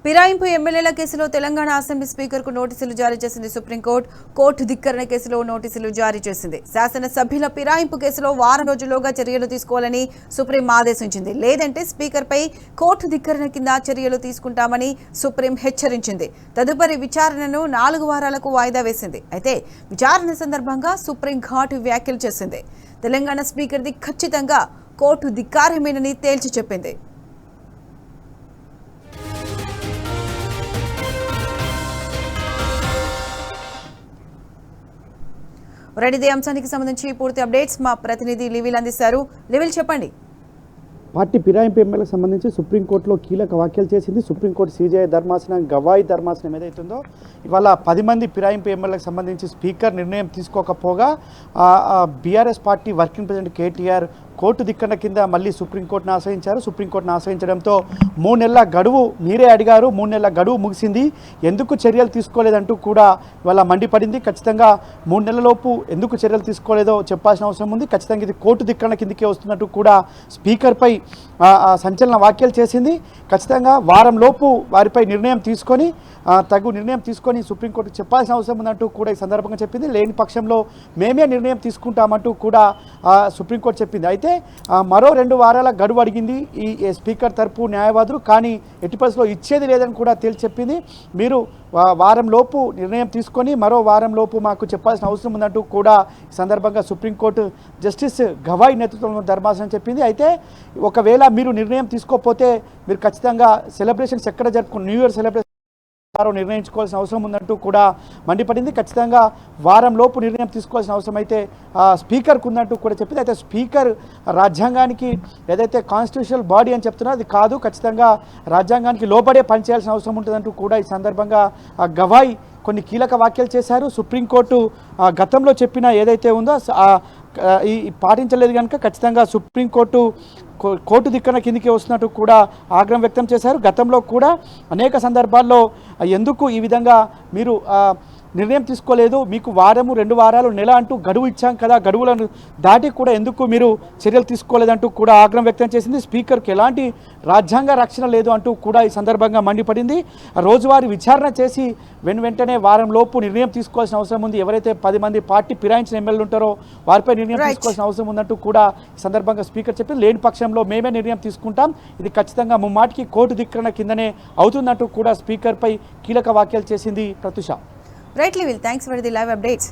పిరాయింపు ఎమ్మెల్యేల కేసులో తెలంగాణ అసెంబ్లీ స్పీకర్కు నోటీసులు జారీ చేసింది సుప్రీంకోర్టు. కోర్టు ధిక్కరణ కేసులో నోటీసులు జారీ చేసింది. శాసనసభ్యుల పిరాయింపు కేసులో వారం రోజుల్లోగా చర్యలు తీసుకోవాలని సుప్రీం ఆదేశించింది. లేదంటే స్పీకర్పై కోర్టు ధిక్కరణ కింద చర్యలు తీసుకుంటామని సుప్రీం హెచ్చరించింది. తదుపరి విచారణను 4 వారాలకు వాయిదా వేసింది. అయితే విచారణ సందర్భంగా సుప్రీం ఘాటు వ్యాఖ్యలు చేసింది. తెలంగాణ స్పీకర్ది ఖచ్చితంగా కోర్టు ధిక్కారమేనని తేల్చి చెప్పింది. రెడ్డి అంశానికి సంబంధించి పూర్తి అప్డేట్స్ మా ప్రతినిధి లివిల్ అందిస్తారు. లివిల్ చెప్పండి. పార్టీ ఫిరాయింపు ఎమ్మెల్యేలకు సంబంధించి సుప్రీంకోర్టులో కీలక వ్యాఖ్యలు చేసింది. సుప్రీంకోర్టు సిజేఐ ధర్మాసనం గవాయి ధర్మాసనం ఏదైతుందో ఇవాళ 10 మంది ఫిరాయింపు ఎమ్మెల్యేలకు సంబంధించి స్పీకర్ నిర్ణయం తీసుకోకపోగా BRS party working president KTR court ధిక్కరణ కింద మళ్ళీ సుప్రీంకోర్టును ఆశ్రయించారు. సుప్రీంకోర్టును ఆశ్రయించడంతో 3 నెలల గడువు మీరే అడిగారు, 3 నెలల గడువు ముగిసింది, ఎందుకు చర్యలు తీసుకోలేదంటూ కూడా ఇవాళ మండిపడింది. ఖచ్చితంగా 3 నెలలలోపు ఎందుకు చర్యలు తీసుకోలేదో చెప్పాల్సిన అవసరం ఉంది. ఖచ్చితంగా ఇది కోర్టు ధిక్కరణ కిందకే వస్తున్నట్టు కూడా స్పీకర్పై సంచలన వ్యాఖ్యలు చేసింది. ఖచ్చితంగా వారం లోపు వారిపై నిర్ణయం తీసుకొని తగు నిర్ణయం తీసుకొని సుప్రీంకోర్టుకు చెప్పాల్సిన అవసరం ఉందంటూ కూడా ఈ సందర్భంగా చెప్పింది. లేని పక్షంలో మేమే నిర్ణయం తీసుకుంటామంటూ కూడా సుప్రీంకోర్టు చెప్పింది. అయితే మరో 2 వారాల గడువు అడిగింది ఈ స్పీకర్ తరపు న్యాయవాదులు. కానీ ఎట్టి పరిస్థితుల్లో ఇచ్చేది లేదని కూడా తేల్చి చెప్పింది. మీరు వారం లోపు నిర్ణయం తీసుకొని మరో వారం లోపు మాకు చెప్పాల్సిన అవసరం ఉందంటూ కూడా ఈ సందర్భంగా సుప్రీంకోర్టు జస్టిస్ గవాయి నేతృత్వంలో ధర్మాసనం చెప్పింది. అయితే ఒకవేళ మీరు నిర్ణయం తీసుకోకపోతే మీరు ఖచ్చితంగా సెలబ్రేషన్స్ ఎక్కడ జరుపుకుని న్యూ ఇయర్ సెలబ్రేషన్ నిర్ణయించుకోవాల్సిన అవసరం ఉందంటూ కూడా మండిపడింది. ఖచ్చితంగా వారం లోపు నిర్ణయం తీసుకోవాల్సిన అవసరం అయితే స్పీకర్కు ఉందంటూ కూడా చెప్పింది. అయితే స్పీకర్ రాజ్యాంగానికి ఏదైతే కాన్స్టిట్యూషనల్ బాడీ అని చెప్తున్నారో అది కాదు, ఖచ్చితంగా రాజ్యాంగానికి లోబడే పనిచేయాల్సిన అవసరం ఉంటుందంటూ కూడా ఈ సందర్భంగా గవాయి కొన్ని కీలక వ్యాఖ్యలు చేశారు. సుప్రీంకోర్టు గతంలో చెప్పిన ఏదైతే ఉందో ఈ పాటించలేదు కనుక ఖచ్చితంగా సుప్రీంకోర్టు కోర్టు ధిక్కరణ కిందికి వస్తున్నట్టు కూడా ఆగ్రహం వ్యక్తం చేశారు. గతంలో కూడా అనేక సందర్భాల్లో ఎందుకు ఈ విధంగా మీరు నిర్ణయం తీసుకోలేదు, మీకు వారము 2 వారాలు నెల అంటూ గడువు ఇచ్చాం కదా, గడువులను దాటి కూడా ఎందుకు మీరు చర్యలు తీసుకోలేదంటూ కూడా ఆగ్రహం వ్యక్తం చేసింది. స్పీకర్కి ఎలాంటి రాజ్యాంగ రక్షణ లేదు అంటూ కూడా ఈ సందర్భంగా మండిపడింది. రోజువారీ విచారణ చేసి వెంటనే వారం లోపు నిర్ణయం తీసుకోవాల్సిన అవసరం ఉంది. ఎవరైతే 10 మంది పార్టీ ఫిరాయించిన ఎమ్మెల్యేలు ఉంటారో వారిపై నిర్ణయం తీసుకోవాల్సిన అవసరం ఉందంటూ కూడా ఈ సందర్భంగా స్పీకర్ చెప్పింది. లేని పక్షంలో మేమే నిర్ణయం తీసుకుంటాం, ఇది ఖచ్చితంగా ముమ్మాటికి కోర్టు ధిక్కరణ కిందనే అవుతుందంటూ కూడా స్పీకర్పై కీలక వ్యాఖ్యలు చేసింది. Pratyusha. Right, Levil. Thanks for the live updates.